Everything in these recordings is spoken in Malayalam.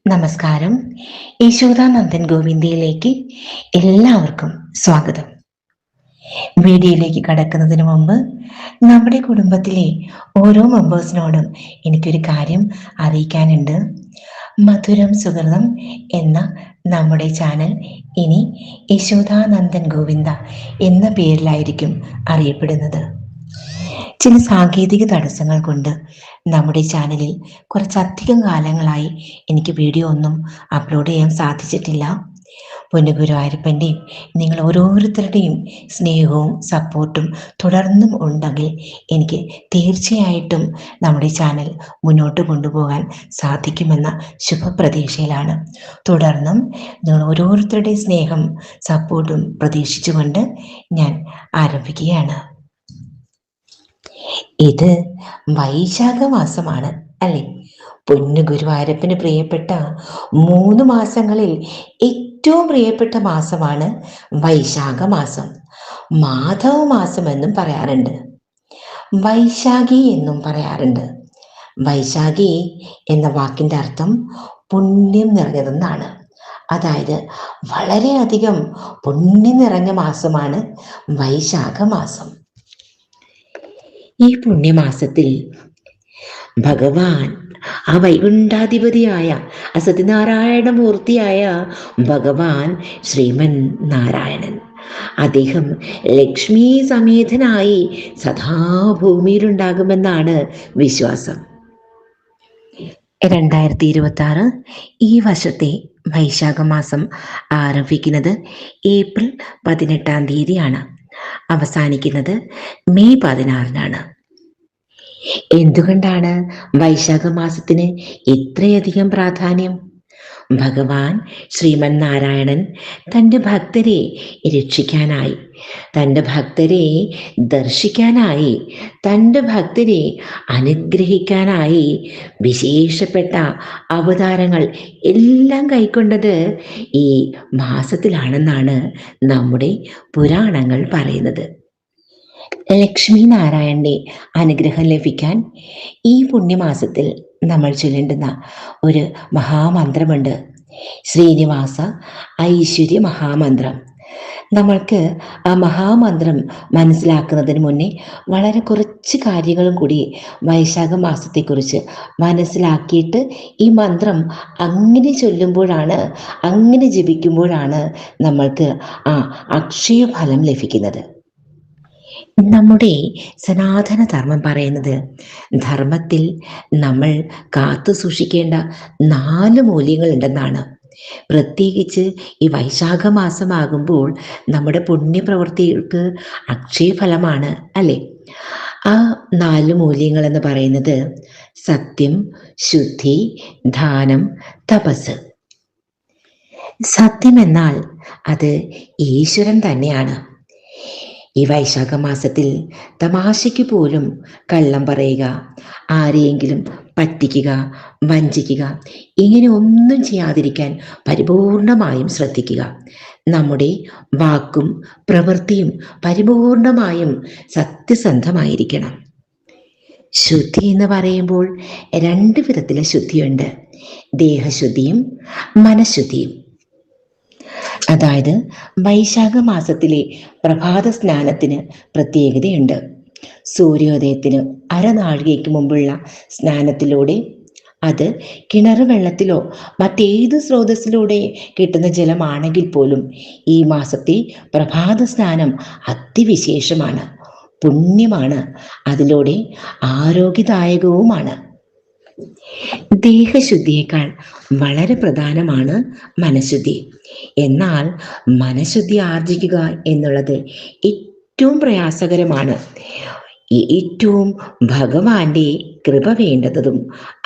നമസ്കാരം. യശോദാനന്ദൻ ഗോവിന്ദയിലേക്ക് എല്ലാവർക്കും സ്വാഗതം. വീഡിയോയിലേക്ക് കടക്കുന്നതിന് മുമ്പ് നമ്മുടെ കുടുംബത്തിലെ ഓരോ മെമ്പേഴ്സിനോടും എനിക്കൊരു കാര്യം അറിയിക്കാനുണ്ട്. മധുരം സുഹൃതം എന്ന നമ്മുടെ ചാനൽ ഇനി യശോദാനന്ദൻ ഗോവിന്ദ എന്ന പേരിലായിരിക്കും അറിയപ്പെടുന്നത്. ചില സാങ്കേതിക തടസ്സങ്ങൾ കൊണ്ട് നമ്മുടെ ചാനലിൽ കുറച്ചധികം കാലങ്ങളായി എനിക്ക് വീഡിയോ ഒന്നും അപ്ലോഡ് ചെയ്യാൻ സാധിച്ചിട്ടില്ല. പൊന്നുഗുരുവായൂരപ്പൻ്റെയും നിങ്ങൾ ഓരോരുത്തരുടെയും സ്നേഹവും സപ്പോർട്ടും തുടർന്നും ഉണ്ടെങ്കിൽ എനിക്ക് തീർച്ചയായിട്ടും നമ്മുടെ ചാനൽ മുന്നോട്ട് കൊണ്ടുപോകാൻ സാധിക്കുമെന്ന ശുഭപ്രതീക്ഷയിലാണ്. തുടർന്നും നിങ്ങൾ ഓരോരുത്തരുടെയും സ്നേഹം സപ്പോർട്ടും പ്രതീക്ഷിച്ചുകൊണ്ട് ഞാൻ ആരംഭിക്കുകയാണ്. ഇത് വൈശാഖ മാസമാണ് അല്ലേ? പൊന്നു ഗുരുവായൂരപ്പന് പ്രിയപ്പെട്ട 3 മാസങ്ങളിൽ ഏറ്റവും പ്രിയപ്പെട്ട മാസമാണ് വൈശാഖ മാസം. മാധവ മാസം എന്നും പറയാറുണ്ട്, വൈശാഖി എന്നും പറയാറുണ്ട്. വൈശാഖി എന്ന വാക്കിന്റെ അർത്ഥം പുണ്യം നിറഞ്ഞതെന്നാണ്. അതായത് വളരെയധികം പുണ്യം നിറഞ്ഞ മാസമാണ് വൈശാഖ മാസം. ഈ പുണ്യമാസത്തിൽ ഭഗവാൻ ആ വൈകുണ്ഠാധിപതിയായ സത്യനാരായണമൂർത്തിയായ ഭഗവാൻ ശ്രീമൻ നാരായണൻ, അദ്ദേഹം ലക്ഷ്മി സമേതനായി സദാ ഭൂമിയിലുണ്ടാകുമെന്നാണ് വിശ്വാസം. 2026 ഈ വർഷത്തെ വൈശാഖ മാസം ആരംഭിക്കുന്നത് ഏപ്രിൽ 18-ാം തീയതിയാണ്, അവസാനിക്കുന്നത് മെയ് 16-നാണ്. എന്തുകൊണ്ടാണ് വൈശാഖ മാസത്തിന് ഇത്രയധികം പ്രാധാന്യം? ഭഗവാൻ ശ്രീമൻ നാരായണൻ തൻ്റെ ഭക്തരെ രക്ഷിക്കാനായി, തൻ്റെ ഭക്തരെ ദർശിക്കാനായി, തൻ്റെ ഭക്തരെ അനുഗ്രഹിക്കാനായി വിശേഷപ്പെട്ട അവതാരങ്ങൾ എല്ലാം കൈക്കൊണ്ടത് ഈ മാസത്തിലാണെന്നാണ് നമ്മുടെ പുരാണങ്ങൾ പറയുന്നത്. ലക്ഷ്മി നാരായണന്റെ അനുഗ്രഹം ലഭിക്കാൻ ഈ പുണ്യമാസത്തിൽ നമ്മൾ ചൊല്ലേണ്ടുന്ന ഒരു മഹാമന്ത്രമുണ്ട്, ശ്രീനിവാസ ഐശ്വര്യ മഹാമന്ത്രം. നമ്മൾക്ക് ആ മഹാമന്ത്രം മനസ്സിലാക്കുന്നതിന് മുന്നേ വളരെ കുറച്ച് കാര്യങ്ങളും കൂടി വൈശാഖ മാസത്തെക്കുറിച്ച് മനസ്സിലാക്കിയിട്ട് ഈ മന്ത്രം അങ്ങനെ ചൊല്ലുമ്പോഴാണ്, അങ്ങനെ ജപിക്കുമ്പോഴാണ് നമ്മൾക്ക് ആ അക്ഷയഫലം ലഭിക്കുന്നത്. നമ്മുടെ സനാതന ധർമ്മം പറയുന്നത് ധർമ്മത്തിൽ നമ്മൾ കാത്തു സൂക്ഷിക്കേണ്ട 4 മൂല്യങ്ങളുണ്ടെന്നാണ്. പ്രത്യേകിച്ച് ഈ വൈശാഖ മാസമാകുമ്പോൾ നമ്മുടെ പുണ്യപ്രവൃത്തികൾക്ക് അക്ഷയഫലമാണ് അല്ലേ? ആ 4 മൂല്യങ്ങൾ എന്ന് പറയുന്നത് സത്യം, ശുദ്ധി, ദാനം, തപസ്. സത്യം എന്നാൽ അത് ഈശ്വരൻ തന്നെയാണ്. ഈ വൈശാഖ മാസത്തിൽ തമാശയ്ക്ക് പോലും കള്ളം പറയുക, ആരെയെങ്കിലും പറ്റിക്കുക, വഞ്ചിക്കുക, ഇങ്ങനെ ഒന്നും ചെയ്യാതിരിക്കാൻ പരിപൂർണമായും ശ്രദ്ധിക്കുക. നമ്മുടെ വാക്കും പ്രവൃത്തിയും പരിപൂർണമായും സത്യസന്ധമായിരിക്കണം. ശുദ്ധി എന്ന് പറയുമ്പോൾ 2 വിധത്തിലെ ശുദ്ധിയുണ്ട്, ദേഹശുദ്ധിയും മനഃശുദ്ധിയും. അതായത് വൈശാഖ മാസത്തിലെ പ്രഭാത സ്നാനത്തിന് പ്രത്യേകതയുണ്ട്. സൂര്യോദയത്തിന് അരനാഴികയ്ക്ക് മുമ്പുള്ള സ്നാനത്തിലൂടെ, അത് കിണർ വെള്ളത്തിലോ മറ്റേത് സ്രോതസ്സിലൂടെ കിട്ടുന്ന ജലമാണെങ്കിൽ പോലും ഈ മാസത്തെ പ്രഭാത സ്നാനം അതിവിശേഷമാണ്, പുണ്യമാണ്, അതിലൂടെ ആരോഗ്യദായകവുമാണ്. ദേഹശുദ്ധിയേക്കാൾ വളരെ പ്രധാനമാണ് മനഃശുദ്ധി. എന്നാൽ മനഃശുദ്ധി ആർജിക്കുക എന്നുള്ളത് ഏറ്റവും പ്രയാസകരമാണ്. ഏറ്റവും ഭഗവാന്റെ കൃപ വേണ്ടതും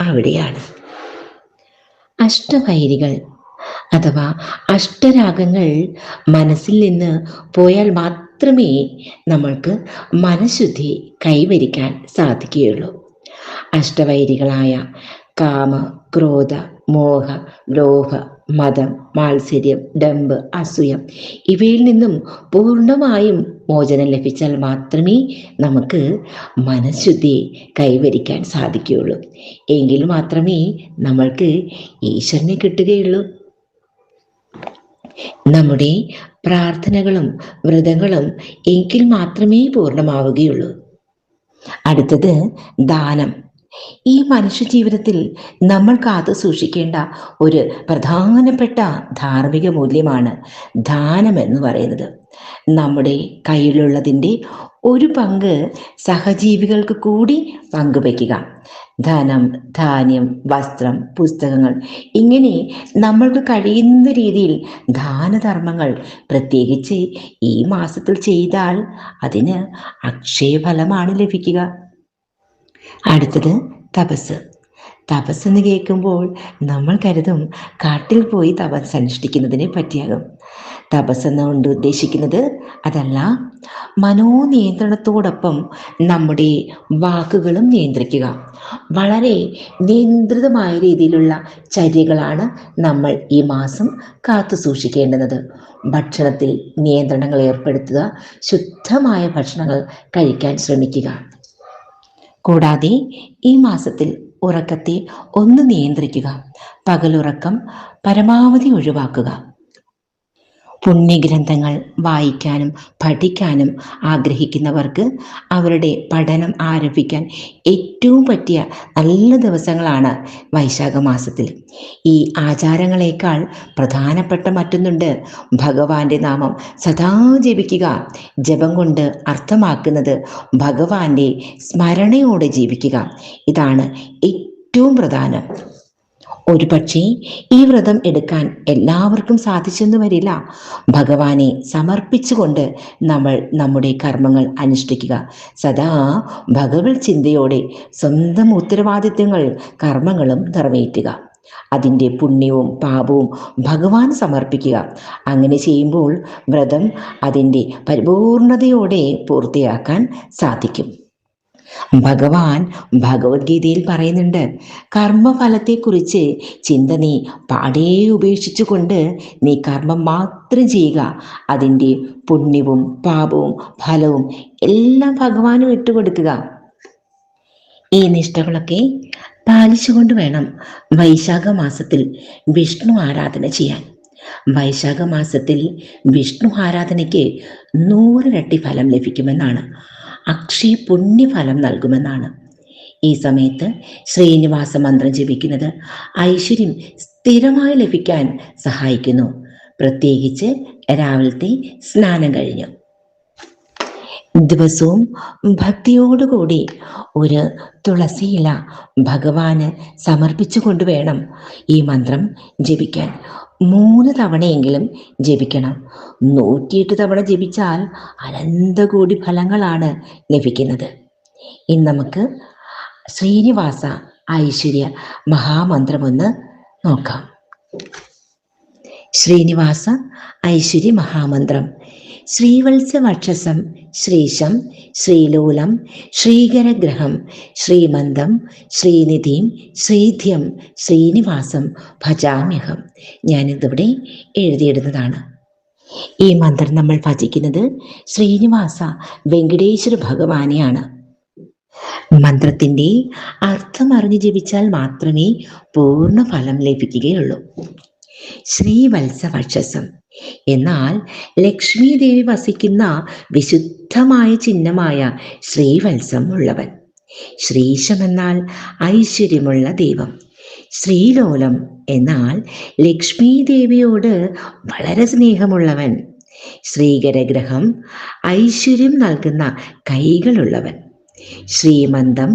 അവിടെയാണ്. അഷ്ടഭൈരികൾ അഥവാ അഷ്ടരാഗങ്ങൾ മനസ്സിൽ നിന്ന് പോയാൽ മാത്രമേ നമ്മൾക്ക് മനഃശുദ്ധി കൈവരിക്കാൻ സാധിക്കുകയുള്ളൂ. അഷ്ടവൈരികളായ കാമ, ക്രോധ, മോഹ, ലോഭ, മതം, മാത്സര്യം, ഡംബ്, അസൂയം ഇവയിൽ നിന്നും പൂർണ്ണമായും മോചനം ലഭിച്ചാൽ മാത്രമേ നമുക്ക് മനഃശുദ്ധി കൈവരിക്കാൻ സാധിക്കുകയുള്ളൂ. എങ്കിൽ മാത്രമേ നമ്മൾക്ക് ഈശ്വരനെ കിട്ടുകയുള്ളൂ. നമ്മുടെ പ്രാർത്ഥനകളും വ്രതങ്ങളും എങ്കിൽ മാത്രമേ പൂർണ്ണമാവുകയുള്ളൂ. അടുത്തത് ദാനം. ഈ മനുഷ്യ ജീവിതത്തിൽ നമ്മൾ കാത്തു സൂക്ഷിക്കേണ്ട ഒരു പ്രധാനപ്പെട്ട ധാർമ്മിക മൂല്യമാണ് ദാനം എന്ന് പറയുന്നത്. നമ്മുടെ കയ്യിലുള്ളതിൻ്റെ ഒരു പങ്ക് സഹജീവികൾക്ക് കൂടി പങ്കുവയ്ക്കുക. ധനം, ധാന്യം, വസ്ത്രം, പുസ്തകങ്ങൾ ഇങ്ങനെ നമ്മൾക്ക് കഴിയുന്ന രീതിയിൽ ദാനധർമ്മങ്ങൾ പ്രത്യേകിച്ച് ഈ മാസത്തിൽ ചെയ്താൽ അതിന് അക്ഷയഫലമാണ് ലഭിക്കുക. അടുത്തത് തപസ്. തപസ്സെന്ന് കേൾക്കുമ്പോൾ നമ്മൾ കരുതും കാട്ടിൽ പോയി തപസ് അനുഷ്ഠിക്കുന്നതിനെ പറ്റിയാകും. തപസ്സെന്നുകൊണ്ട് ഉദ്ദേശിക്കുന്നത് അതല്ല, മനോനിയന്ത്രണത്തോടൊപ്പം നമ്മുടെ വാക്കുകളും നിയന്ത്രിക്കുക. വളരെ നിയന്ത്രിതമായ രീതിയിലുള്ള ചര്യകളാണ് നമ്മൾ ഈ മാസം കാത്തു സൂക്ഷിക്കേണ്ടുന്നത്. ഭക്ഷണത്തിൽ നിയന്ത്രണങ്ങൾ ഏർപ്പെടുത്തുക, ശുദ്ധമായ ഭക്ഷണങ്ങൾ കഴിക്കാൻ ശ്രമിക്കുക. കൂടാതെ ഈ മാസത്തിൽ ഉറക്കത്തെ ഒന്ന് നിയന്ത്രിക്കുക. പകലുറക്കം പരമാവധി ഒഴിവാക്കുക. പുണ്യഗ്രന്ഥങ്ങൾ വായിക്കാനും പഠിക്കാനും ആഗ്രഹിക്കുന്നവർക്ക് അവരുടെ പഠനം ആരംഭിക്കാൻ ഏറ്റവും പറ്റിയ നല്ല ദിവസങ്ങളാണ് വൈശാഖ മാസത്തിൽ. ഈ ആചാരങ്ങളെക്കാൾ പ്രധാനപ്പെട്ട മറ്റൊന്നുണ്ട്. ഭഗവാന്റെ നാമം സദാ ജപിക്കുക. ജപം കൊണ്ട് അർത്ഥമാക്കുന്നത് ഭഗവാന്റെ സ്മരണയോടെ ജീവിക്കുക. ഇതാണ് ഏറ്റവും പ്രധാനം. ഒരു പക്ഷേ ഈ വ്രതം എടുക്കാൻ എല്ലാവർക്കും സാധിച്ചെന്ന് വരില്ല. ഭഗവാനെ സമർപ്പിച്ചുകൊണ്ട് നമ്മൾ നമ്മുടെ കർമ്മങ്ങൾ അനുഷ്ഠിക്കുക. സദാ ഭഗവത് ചിന്തയോടെ സ്വന്തം ഉത്തരവാദിത്വങ്ങൾ കർമ്മങ്ങളും നിറവേറ്റുക. അതിൻ്റെ പുണ്യവും പാപവും ഭഗവാൻ സമർപ്പിക്കുക. അങ്ങനെ ചെയ്യുമ്പോൾ വ്രതം അതിൻ്റെ പരിപൂർണതയോടെ പൂർത്തിയാക്കാൻ സാധിക്കും. ഭഗവാൻ ഭഗവത്ഗീതയിൽ പറയുന്നുണ്ട്, കർമ്മഫലത്തെക്കുറിച്ച് ചിന്ത നീ പാടേ ഉപേക്ഷിച്ചുകൊണ്ട് നീ കർമ്മം മാത്രം ചെയ്യുക. അതിൻ്റെ പുണ്യവും പാപവും ഫലവും എല്ലാം ഭഗവാന് വിട്ടുകൊടുക്കുക. ഈ നിഷ്ഠകളൊക്കെ പാലിച്ചുകൊണ്ട് വേണം വൈശാഖ മാസത്തിൽ വിഷ്ണു ആരാധന ചെയ്യാൻ. വൈശാഖ മാസത്തിൽ വിഷ്ണു ആരാധനയ്ക്ക് 100 ഇരട്ടി ഫലം ലഭിക്കുമെന്നാണ്, അക്ഷയ പുണ്യഫലം നൽകുമെന്നാണ്. ഈ സമയത്ത് ശ്രീനിവാസ മന്ത്രം ജപിക്കുന്നത് ഐശ്വര്യം സ്ഥിരമായി ലഭിക്കാൻ സഹായിക്കുന്നു. പ്രത്യേകിച്ച് രാവിലത്തെ സ്നാനം കഴിഞ്ഞു ദിവസവും ഭക്തിയോടുകൂടി ഒരു തുളസിയില ഭഗവാന് സമർപ്പിച്ചുകൊണ്ട് വേണം ഈ മന്ത്രം ജപിക്കാൻ. 3 തവണയെങ്കിലും ജപിക്കണം. 108 തവണ ജപിച്ചാൽ അനന്തകോടി ഫലങ്ങളാണ് ലഭിക്കുന്നത്. ഇനി നമുക്ക് ശ്രീനിവാസ ഐശ്വര്യ മഹാമന്ത്രം ഒന്ന് നോക്കാം. ശ്രീനിവാസ ഐശ്വര്യ മഹാമന്ത്രം. ശ്രീവത്സവക്ഷസം ശ്രീശം ശ്രീലോലം ശ്രീകരഗ്രഹം ശ്രീമന്തം ശ്രീനിധിം ശ്രീധ്യം ശ്രീനിവാസം ഭജാമ്യഹം. ഞാനിതിവിടെ എഴുതിയിടുന്നതാണ്. ഈ മന്ത്രം നമ്മൾ ഭജിക്കുന്നത് ശ്രീനിവാസ വെങ്കടേശ്വര ഭഗവാനെയാണ്. മന്ത്രത്തിൻ്റെ അർത്ഥം അറിഞ്ഞ് ജപിച്ചാൽ മാത്രമേ പൂർണ്ണ ഫലം ലഭിക്കുകയുള്ളൂ. ശ്രീവത്സവക്ഷസം എന്നാൽ ലക്ഷ്മി ദേവി വസിക്കുന്ന വിശുദ്ധമായ ചിഹ്നമായ ശ്രീവത്സം ഉള്ളവൻ. ശ്രീശം എന്നാൽ ഐശ്വര്യമുള്ള ദൈവം. ശ്രീലോലം എന്നാൽ ലക്ഷ്മി ദേവിയോട് വളരെ സ്നേഹമുള്ളവൻ. ശ്രീകരഗ്രഹം ഐശ്വര്യം നൽകുന്ന കൈകളുള്ളവൻ. ശ്രീമന്തം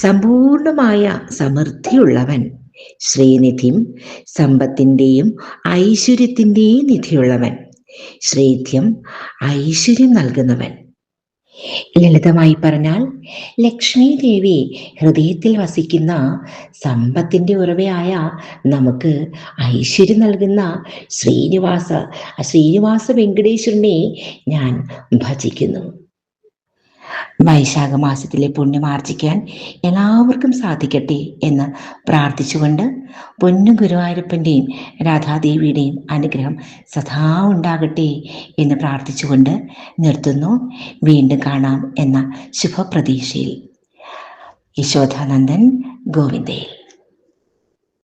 സമ്പൂർണമായ സമൃദ്ധിയുള്ളവൻ. ശ്രീനിധിം സമ്പത്തിൻ്റെയും ഐശ്വര്യത്തിൻ്റെയും നിധിയുള്ളവൻ. ശ്രീധ്യം ഐശ്വര്യം നൽകുന്നവൻ. ലളിതമായി പറഞ്ഞാൽ ലക്ഷ്മി ദേവി ഹൃദയത്തിൽ വസിക്കുന്ന സമ്പത്തിൻ്റെ ഉറവയായ നമുക്ക് ഐശ്വര്യം നൽകുന്ന ശ്രീനിവാസ വെങ്കടേശ്വരനെ ഞാൻ ഭജിക്കുന്നു. വൈശാഖ മാസത്തിലെ പുണ്യം ആർജിക്കാൻ എല്ലാവർക്കും സാധിക്കട്ടെ എന്ന് പ്രാർത്ഥിച്ചുകൊണ്ട് പൊന്നു ഗുരുവായൂരപ്പൻ്റെയും രാധാദേവിയുടെയും അനുഗ്രഹം സദാ ഉണ്ടാകട്ടെ എന്ന് പ്രാർത്ഥിച്ചുകൊണ്ട് നിർത്തുന്നു. വീണ്ടും കാണാം എന്ന ശുഭപ്രതീക്ഷയിൽ. യശോധാനന്ദൻ, ഗോവിന്ദേ.